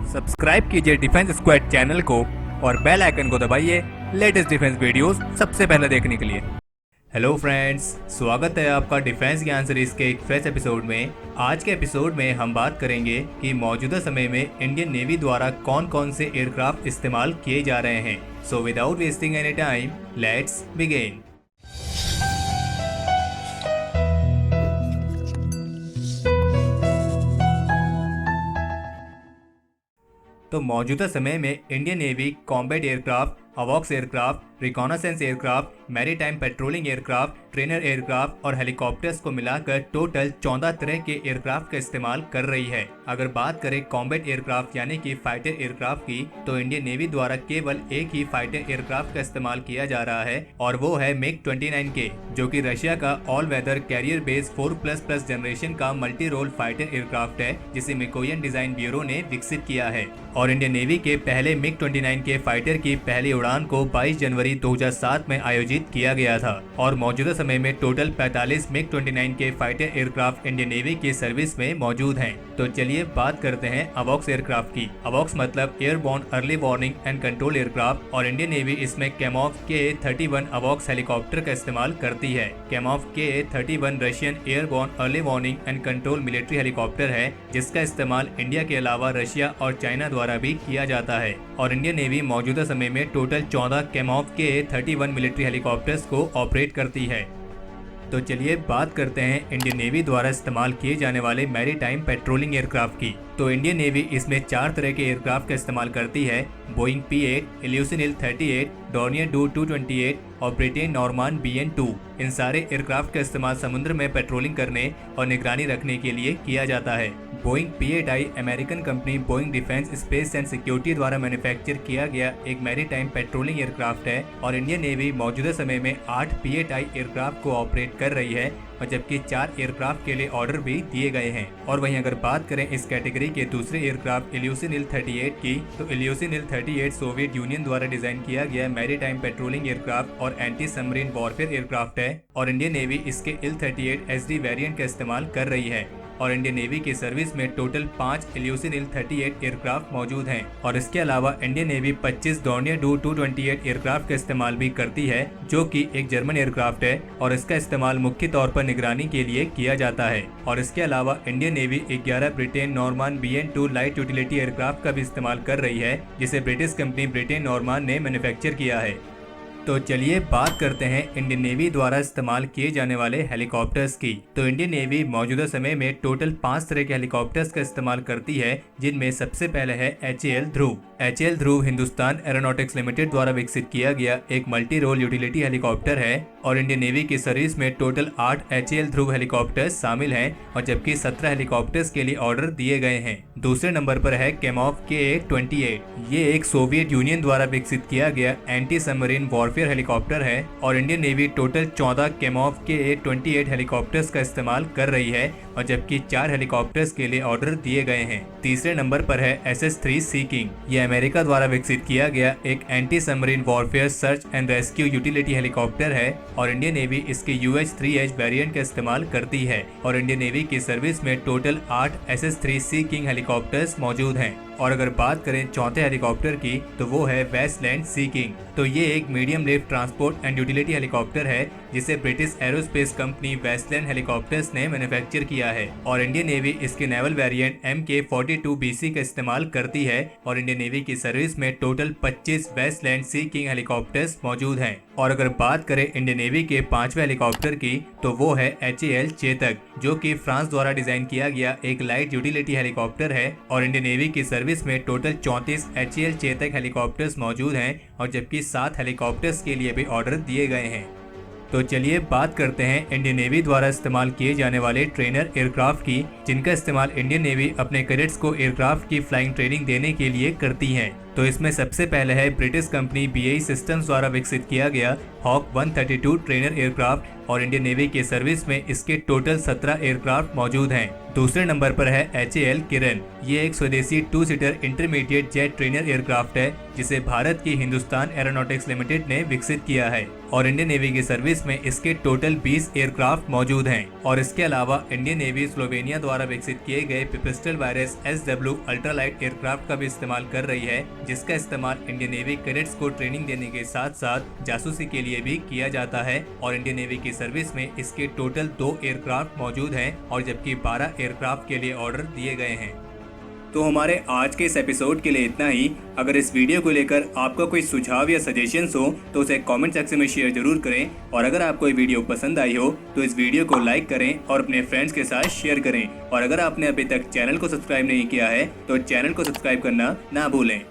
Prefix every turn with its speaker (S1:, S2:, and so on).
S1: Subscribe कीजिए defence squad channel को और बेल आइकन को दबाइए लेटेस्ट डिफेंस वीडियोस सबसे पहले देखने के लिए। हेलो फ्रेंड्स, स्वागत है आपका डिफेंस ज्ञान सीरीज के एक फ्रेश एपिसोड में। आज के एपिसोड में हम बात करेंगे कि मौजूदा समय में इंडियन नेवी द्वारा कौन कौन से एयरक्राफ्ट इस्तेमाल किए जा रहे हैं। So without wasting any time, let's begin. तो मौजूदा समय में इंडियन नेवी कॉम्बैट एयरक्राफ्ट, अवॉक्स aircraft, reconnaissance aircraft, maritime patrolling aircraft, trainer aircraft और हेलीकॉप्टर्स को मिलाकर टोटल 14 तरह के एयरक्राफ्ट का इस्तेमाल कर रही है। अगर बात करें कॉम्बैट एयरक्राफ्ट यानी कि फाइटर एयरक्राफ्ट की, तो इंडियन नेवी द्वारा केवल एक ही फाइटर एयरक्राफ्ट का इस्तेमाल किया जा रहा है और वो है MiG-29K, जो कि रशिया का all weather carrier base 4++ generation का मल्टी रोल फाइटर एयरक्राफ्ट है, जिसे मिकोयन डिजाइन ब्यूरो ने विकसित किया है। और इंडियन नेवी के पहले MiG-29K फाइटर की पहली उड़ान को 22 जनवरी 2007 में आयोजित किया गया था और मौजूदा समय में total 45 MiG-29K fighter aircraft Indian navy की सर्विस में मौजूद हैं। तो चलिए बात करते हैं अवॉक्स एयरक्राफ्ट की। अवॉक्स मतलब airborne early warning and control aircraft और इंडियन नेवी इसमें कैमॉफ KA-31 अवॉक्स हेलीकॉप्टर का इस्तेमाल करती है। कैमॉफ KA-31 Russian airborne early warning and control military helicopter है, जिसका इस्तेमाल इंडिया के अलावा रशिया और चाइना द्वारा भी किया जाता है। और इंडियन नेवी मौजूदा समय में टोटल 14 कैमॉफ KA-31 मिलिट्री हेलीकॉप्टर्स को ऑपरेट करती है। तो चलिए बात करते हैं इंडियन नेवी द्वारा इस्तेमाल किए जाने वाले मैरीटाइम पेट्रोलिंग एयरक्राफ्ट की। तो इंडियन नेवी इसमें 4 तरह के एयरक्राफ्ट का इस्तेमाल करती है: Boeing P-8, evolution IL-38, Dornier do 228 और ब्रिटेन नॉर्मान BN-2। इन सारे एयरक्राफ्ट का इस्तेमाल समुद्र में पेट्रोलिंग करने और निगरानी रखने के लिए किया जाता है। Boeing P-8I American company Boeing defence space and security द्वारा मैन्युफैक्चर किया गया एक मैरीटाइम पेट्रोलिंग एयरक्राफ्ट है और इंडियन नेवी मौजूदा समय में 8 P-8I एयरक्राफ्ट को ऑपरेट कर रही है और जबकि 4 एयरक्राफ्ट के लिए ऑर्डर भी दिए गए हैं। और वहीं अगर बात करें इस कैटेगरी के दूसरे एयरक्राफ्ट इल्यूशन IL-38 की, तो इल्यूशन IL-38 सोवियत यूनियन द्वारा डिजाइन किया गया मैरीटाइम पेट्रोलिंग एयरक्राफ्ट और एंटी सबमरीन वॉरफेयर एयरक्राफ्ट है और इंडियन नेवी इसके IL-38 SD वेरिएंट का इस्तेमाल कर रही है। और इंडियन नेवी की सर्विस में टोटल 5 इल्यूशन IL-38 एयरक्राफ्ट मौजूद हैं और इसके अलावा Indian navy 25 Dornier do 228 aircraft का इस्तेमाल भी करती है, जो कि एक जर्मन एयरक्राफ्ट है और इसका इस्तेमाल मुख्य तौर पर निगरानी के लिए किया जाता है। और इसके अलावा Indian navy 11 Britten Norman BN-2 light utility aircraft का भी इस्तेमाल कर रही है, जिसे ब्रिटिश कंपनी ब्रिटेन नॉर्मान ने मैन्युफैक्चर किया है। तो चलिए बात करते हैं इंडियन नेवी द्वारा इस्तेमाल किए जाने वाले हेलीकॉप्टर्स की। तो इंडियन नेवी मौजूदा समय में टोटल 5 तरह के हेलीकॉप्टर्स का इस्तेमाल करती है, जिनमें सबसे पहले है HAL ध्रुव। HAL ध्रुव हिंदुस्तान एरोनॉटिक्स लिमिटेड द्वारा विकसित किया गया एक मल्टी रोल यूटिलिटी हेलीकॉप्टर है और इंडियन नेवी की सर्विस में टोटल 8 HAL ध्रुव हेलीकॉप्टर्स शामिल हैं और जबकि 17 हेलीकॉप्टर्स के लिए ऑर्डर दिए गए हैं। दूसरे नंबर पर है कैमॉफ KA-28। ये एक सोवियत यूनियन द्वारा विकसित किया गया एंटी सबमरीन वॉरफेयर हेलीकॉप्टर है और Indian navy total 14 कैमॉफ KA-28 helicopters का इस्तेमाल कर रही है और जबकि 4 हेलीकॉप्टर्स के लिए ऑर्डर दिए गए हैं। तीसरे नंबर पर है SS-3 सी किंग। ये अमेरिका द्वारा विकसित किया गया एक anti submarine warfare search and rescue utility helicopter है और इंडियन नेवी इसके UH-3H वेरिएंट का इस्तेमाल करती है और इंडियन नेवी की सर्विस में टोटल 8 SS-3 सी किंग हेलीकॉप्टर्स मौजूद हैं। और अगर बात करें चौथे हेलीकॉप्टर की, तो वो है वेस्टलैंड सी किंग। तो ये एक medium lift transport and utility helicopter है, जिसे British aerospace company Westland helicopters ने मैन्युफैक्चर किया है और इंडियन नेवी इसके नेवल वेरिएंट MK-42BC का इस्तेमाल करती है और इंडियन नेवी की सर्विस में total 25 Westland sea king helicopters मौजूद हैं। और अगर बात करें इंडियन नेवी के 5वें हेलीकॉप्टर की, तो वो है HAL चेतक, जो कि फ्रांस द्वारा डिजाइन किया गया एक लाइट यूटिलिटी हेलीकॉप्टर है और इंडियन नेवी की सर्विस में टोटल 34 HAL चेतक हेलीकॉप्टर्स मौजूद हैं और जबकि 7 हेलीकॉप्टर्स के लिए भी ऑर्डर दिए गए हैं। तो चलिए बात करते हैं इंडियन नेवी द्वारा इस्तेमाल किए जाने वाले ट्रेनर एयरक्राफ्ट की, जिनका इस्तेमाल इंडियन नेवी अपने कैडेट्स को एयरक्राफ्ट की फ्लाइंग ट्रेनिंग देने के लिए करती है। तो इसमें सबसे पहले है ब्रिटिश कंपनी BAE सिस्टम्स द्वारा विकसित किया गया हॉक 132 ट्रेनर एयरक्राफ्ट और इंडियन नेवी के सर्विस में इसके टोटल 17 एयरक्राफ्ट मौजूद हैं। दूसरे नंबर पर है HAL किरण। ये एक स्वदेशी 2 seater intermediate jet trainer aircraft है जिसे भारत की हिंदुस्तान एरोनॉटिक्स लिमिटेड ने विकसित किया है और इंडियन नेवी की सर्विस में इसके टोटल 20 एयरक्राफ्ट मौजूद हैं। और इसके अलावा इंडियन नेवी स्लोवेनिया द्वारा विकसित किए गए पिपिस्टल वायरस SW अल्ट्रालाइट एयरक्राफ्ट का भी इस्तेमाल कर रही है, जिसका इस्तेमाल इंडियन नेवी कैडेट्स को ट्रेनिंग देने के साथ साथ जासूसी के लिए भी किया जाता है। और इंडियन नेवी की सर्विस में इसके टोटल 2 एयरक्राफ्ट मौजूद हैं और जबकि 12 एयरक्राफ्ट के लिए ऑर्डर दिए गए हैं। तो हमारे आज के इस एपिसोड के लिए इतना ही। अगर इस वीडियो को लेकर आपका कोई सुझाव या सजेशंस हो तो उसे कमेंट सेक्शन में शेयर जरूर करें और अगर आपको ये वीडियो पसंद आई हो तो इस वीडियो को लाइक करें और अपने फ्रेंड्स के साथ शेयर करें। और अगर आपने अभी तक चैनल को सब्सक्राइब नहीं किया है तो चैनल को सब्सक्राइब करना ना भूलें।